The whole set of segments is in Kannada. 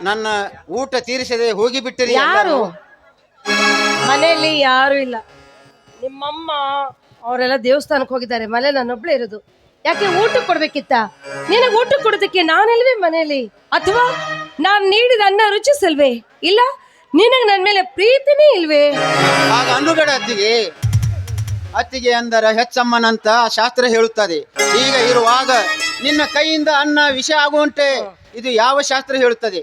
ನನ್ನ ಊಟ ತೀರಿಸದೆ ಹೋಗಿಬಿಟ್ಟಿರಿ ಯಾರು ಮನೆಯಲ್ಲಿ ಯಾರು ಇಲ್ಲ. ನಿಮ್ಮಮ್ಮ ಅವರೆಲ್ಲ ದೇವಸ್ಥಾನಕ್ಕೆ ಹೋಗಿದ್ದಾರೆ. ಮನೆ ನನ್ನೊಬ್ಳೆ ಇರೋದು. ಯಾಕೆ ಊಟಕ್ಕೆ ಕೊಡ್ಬೇಕಿತ್ತ? ನಿನಗೆ ಊಟ ಕೊಡೋದಕ್ಕೆ ನಾನೆಲ್ವೇ ಮನೆಯಲ್ಲಿ? ಅಥವಾ ನಾನು ನೀಡಿದ ಅನ್ನ ರುಚಿಸಲ್ವೇ? ಇಲ್ಲ, ನಿನಗೆ ನನ್ನ ಮೇಲೆ ಪ್ರೀತಿನೇ ಇಲ್ವೇ? ಆಗ ಅನ್ನುಬೇಡ ಅತ್ತಿಗೆ. ಅತ್ತಿಗೆ ಅಂದರ ಹೆಚ್ಚಮ್ಮನಂತ ಶಾಸ್ತ್ರ ಹೇಳುತ್ತದೆ. ಈಗ ಇರುವಾಗ ನಿನ್ನ ಕೈಯಿಂದ ಅನ್ನ ವಿಷ ಆಗುವಂತೆ ಇದು ಯಾವ ಶಾಸ್ತ್ರ ಹೇಳುತ್ತದೆ?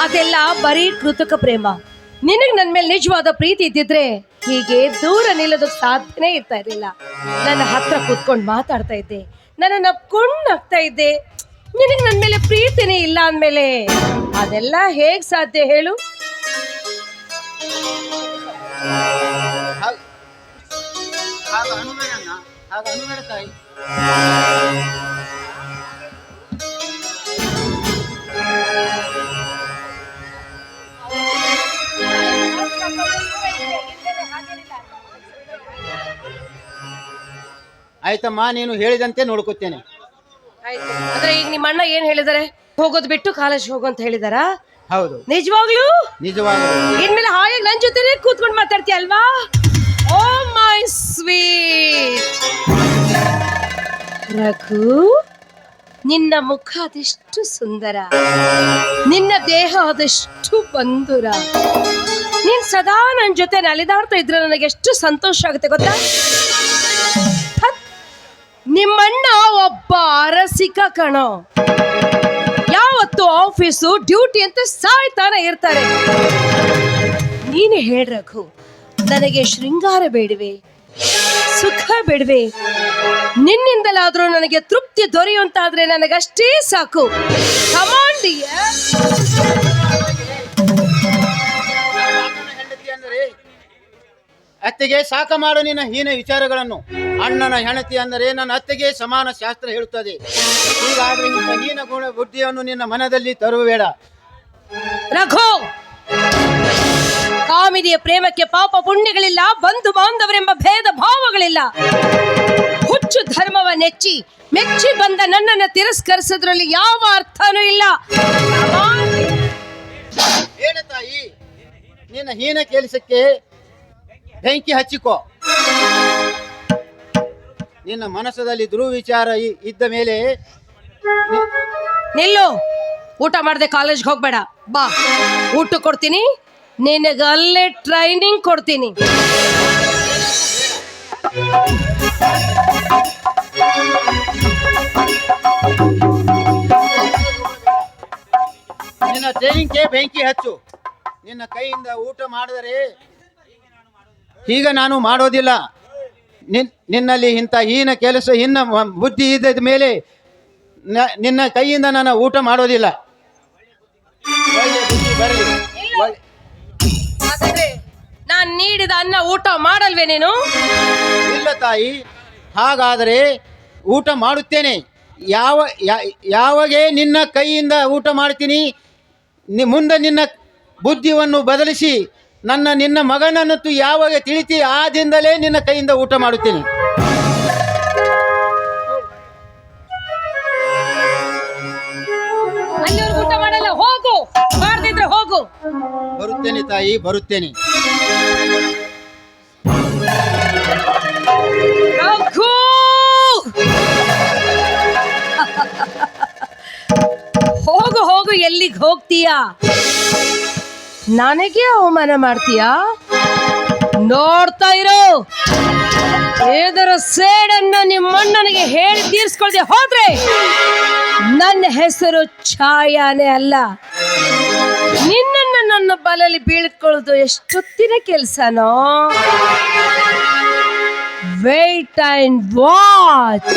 ಅದೆಲ್ಲ ಬರೀ ಕೃತಕ ಪ್ರೇಮ. ನಿನಗೆ ನನ್ನ ಮೇಲೆ ನಿಜವಾದ ಪ್ರೀತಿ ಇದ್ದಿದ್ರೆ ಹೀಗೆ ದೂರ ನಿಲ್ಲೋದಕ್ಕೆ ಸಾಧ್ಯನೇ ಇರ್ತಾ ಇರಲಿಲ್ಲ. ನನ್ನ ಹತ್ರ ಕೂತ್ಕೊಂಡು ಮಾತಾಡ್ತಾ ಇದ್ದೆ, ನನ್ನ ನಪ್ಕೊಂಡು ನಗ್ತಾ ಇದ್ದೆ. ನಿನಗೆ ನನ್ನ ಮೇಲೆ ಪ್ರೀತಿನೇ ಇಲ್ಲ ಅಂದಮೇಲೆ ಅದೆಲ್ಲ ಹೇಗ್ ಸಾಧ್ಯ ಹೇಳು? ತಾಯಿ. ಆಯ್ತಮ್ಮ, ನೀನು ಹೇಳಿದಂತೆ ನೋಡ್ಕೊತೇನೆ. ಆದ್ರೆ ಈಗ ನಿಮ್ಮ ಅಣ್ಣ ಏನ್ ಹೇಳಿದಾರೆ? ಹೋಗೋದು ಬಿಟ್ಟು ಕಾಲೇಜ್ ಹೋಗು ಅಂತ ಹೇಳಿದಾರಾ? ಹೌದು, ನಿಜವಾಗ್ಲೂ? ನಿಜವಾಗ್ಲೂ. ಇನ್ಮೇಲೆ ಹಾಗೆ ನನ್ ಜೊತೆನೆ ಕೂತ್ಕೊಂಡು ಮಾತಾಡ್ತೀಯ ಅಲ್ವಾ? ಓ ಮೈ ಸ್ವೀಟ್ ರಘು, ನಿನ್ನ ಮುಖ ಅದೆಷ್ಟು ಸುಂದರ, ನಿನ್ನ ದೇಹ ಅದೆಷ್ಟು ಬಂಧುರ. ನೀನ್ ಸದಾ ನನ್ನ ಜೊತೆ ಅಲಿದಾಡ್ತಾ ಇದ್ರೆ ನನಗೆ ಎಷ್ಟು ಸಂತೋಷ ಆಗುತ್ತೆ ಗೊತ್ತಾ? ನಿಮ್ಮಣ್ಣ ಒಬ್ಬ ಅರಸಿಕ ಕಣೋ. ಯಾವತ್ತು ಆಫೀಸು ಡ್ಯೂಟಿ ಅಂತ ಸಾಯ್ತಾನೆ ಇರ್ತಾರೆ. ನೀನೇ ಹೇಳ್ ರಘು, ನನಗೆ ಶೃಂಗಾರ ಬೇಡವೆ, ಸುಖ ಬೇಡವೆ? ನಿನ್ನಿಂದಲಾದ್ರೂ ನನಗೆ ತೃಪ್ತಿ ದೊರೆಯುವಂತಾದ್ರೆ ನನಗಷ್ಟೇ ಸಾಕು. ಅತ್ತಿಗೆ ಸಾಕ ಮಾಡು ನಿನ್ನ ಹೀನ ವಿಚಾರಗಳನ್ನು. ಅಣ್ಣನ ಹೆಣತಿ ಅಂದರೆ ನನ್ನ ಅತ್ತಿಗೆ ಸಮಾನ ಶಾಸ್ತ್ರ ಹೇಳುತ್ತದೆ. ಹೀಗಾದ್ರೆ ಇಂಥ ಹೀನ ಗುಣ ಬುದ್ಧಿಯನ್ನು ನಿನ್ನ ಮನದಲ್ಲಿ ತರುಬೇಡ ರಘು. ಕಾಮಿಡಿಯ ಪ್ರೇಮಕ್ಕೆ ಪಾಪ ಪುಣ್ಯಗಳಿಲ್ಲ, ಬಂಧು ಬಾಂಧವರೆಂಬ ಭೇದ ಭಾವಗಳಿಲ್ಲ. ಹುಚ್ಚು ಧರ್ಮವ ನೆಚ್ಚಿ ಮೆಚ್ಚಿ ಬಂದ ನನ್ನನ್ನು ತಿರಸ್ಕರಿಸೋದ್ರಲ್ಲಿ ಯಾವ ಅರ್ಥನೂ ಇಲ್ಲ. ಹೇಳ ತಾಯಿ, ನಿನ್ನ ಹೀನ ಕೆಲಸಕ್ಕೆ ಬೆಂಕಿ ಹಚ್ಚಿಕೋ. ನಿನ್ನ ಮನಸ್ಸಲ್ಲಿ ಧ್ರುವ ವಿಚಾರ ಇದ್ದ ಮೇಲೆ ನಿಲ್ಲು. ಊಟ ಮಾಡದೆ ಕಾಲೇಜ್ಗೆ ಹೋಗ್ಬೇಡ. ಬಾ, ಊಟ ಕೊಡ್ತೀನಿ, ನಿನಗೆ ಅಲ್ಲೇ ಟ್ರೈನಿಂಗ್ ಕೊಡ್ತೀನಿ. ನಿನ್ನ ಟ್ರೈನಿಂಗ್ಗೆ ಬೆಂಕಿ ಹಚ್ಚು. ನಿನ್ನ ಕೈಯಿಂದ ಊಟ ಮಾಡಿದರೆ ಈಗ ನಾನು ಮಾಡೋದಿಲ್ಲ. ನಿನ್ನಲ್ಲಿ ಇಂಥ ಹೀನ ಕೆಲಸ ಹೀನ ಬುದ್ಧಿ ಇದ್ದ ಮೇಲೆ ನಿನ್ನ ಕೈಯಿಂದ ನಾನು ಊಟ ಮಾಡೋದಿಲ್ಲ. ನಾನು ನೀಡಿದ ಅನ್ನ ಊಟ ಮಾಡಲ್ವೇ ನೀನು? ಇಲ್ಲ ತಾಯಿ, ಹಾಗಾದರೆ ಊಟ ಮಾಡುತ್ತೇನೆ. ಯಾವಾಗ ನಿನ್ನ ಕೈಯಿಂದ ಊಟ ಮಾಡ್ತೀನಿ, ಮುಂದೆ ನಿನ್ನ ಬುದ್ಧಿಯನ್ನು ಬದಲಿಸಿ ನಿನ್ನ ಮಗನನ್ನು ಯಾವಾಗ ತಿಳಿತಿ ಆ ದಿನದಲ್ಲೇ ನಿನ್ನ ಕೈಯಿಂದ ಊಟ ಮಾಡುತ್ತೇನೆ. ಅಲ್ಲಿವರೆಗೂ ಊಟ ಮಾಡಲ್ಲ, ಹೋಗು. ಮಾಡ್ದಿದ್ರೆ ಹೋಗು. ಬರುತ್ತೇನೆ ತಾಯಿ, ಬರುತ್ತೇನೆ. ಹೋಗು ಹೋಗು, ಎಲ್ಲಿಗೆ ಹೋಗ್ತೀಯಾ? ನನಗೆ ಅವಮಾನ ಮಾಡ್ತೀಯಾ? ನೋಡ್ತಾ ಇರೋ, ಇದರ ಸೇಡನ್ನ ನಿಮ್ಮಣ್ಣನಿಗೆ ಹೇಳಿ ತೀರ್ಸ್ಕೊಳ್ದೆ ಹೋದ್ರೆ ನನ್ನ ಹೆಸರು ಛಾಯಾನೇ ಅಲ್ಲ. ನಿನ್ನನ್ನು ನನ್ನ ಬಲಲ್ಲಿ ಬೀಳ್ಕೊಳ್ಳೋದು ಎಷ್ಟೊತ್ತಿನ ಕೆಲಸನೋ. Wait and watch.